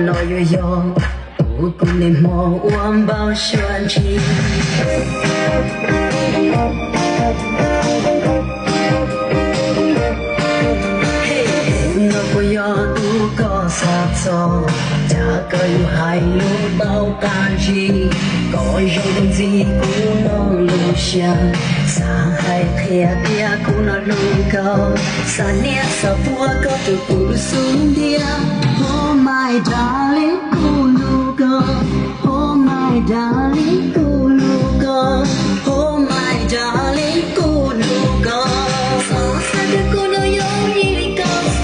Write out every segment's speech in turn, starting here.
老月哟，不顾你莫忘报宣情。我要渡过沙洲，价格又还有到感情，高雄自古农路上，上海偏偏古那路高，三年少不过就不输掉。Oh my darling， 古路高 ，Oh my darling， 古路高 ，Oh my darling， 古路高，上海的古路有一高山。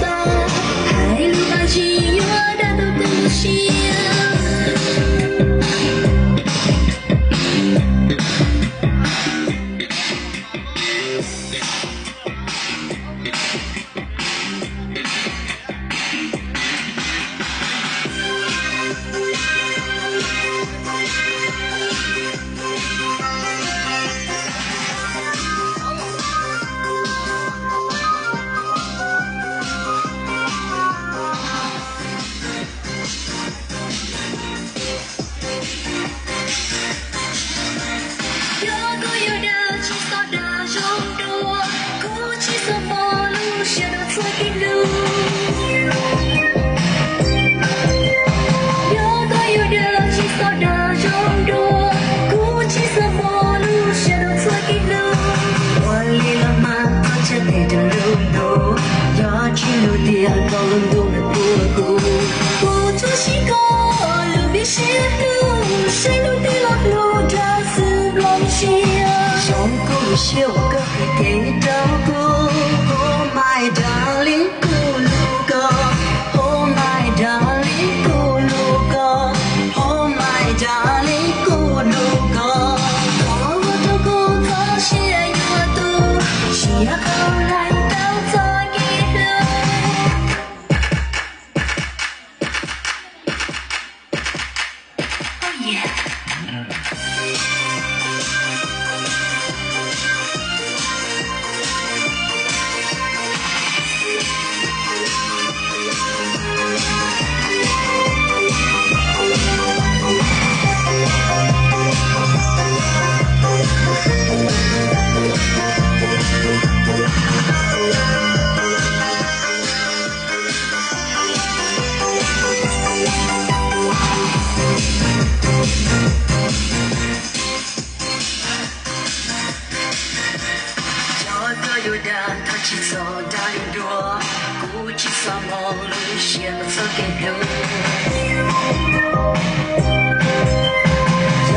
小哥给照顾 ，Oh my darling， 咕噜哥 ，Oh my darling， 咕噜哥 ，Oh my darling， 咕噜哥。我照顾他些有度，需要后来到做一路。Oh yeah。有的他去走大有多，估计什么路线都走给路。有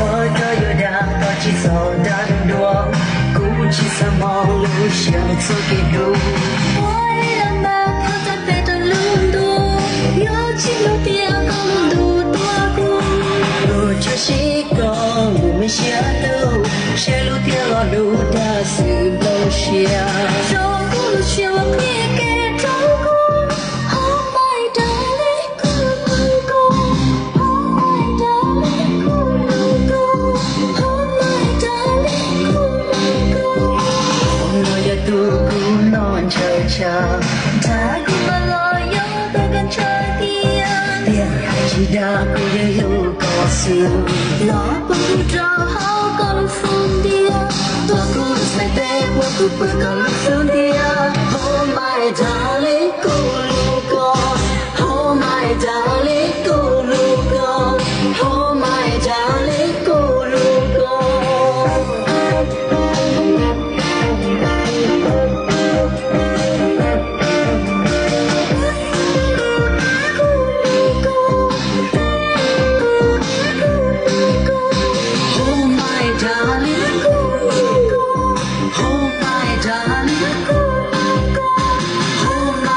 的他去走大有多，估计什么路线都走给路。我一辆马跑在北的路多，有几路点高路多过。路就是个路没下路，斜路跌落路的是路线。他根本老有的跟着你啊，恋爱期待我也有告诉，老不找好高了风的啊，多苦才得我不不高了风的啊 ，Oh my darling， 咕噜哥 ，Oh my darling， 咕噜哥 ，Oh my darling， 咕噜哥。Oh my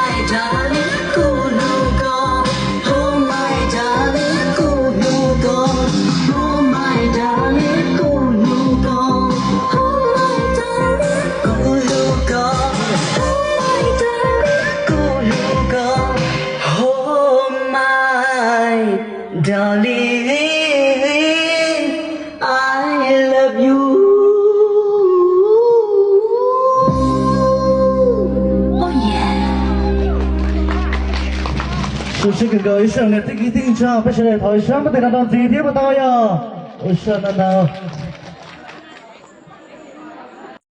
不是个个一生的这个定价，不是来讨什么的那种今天不到呀，我说那。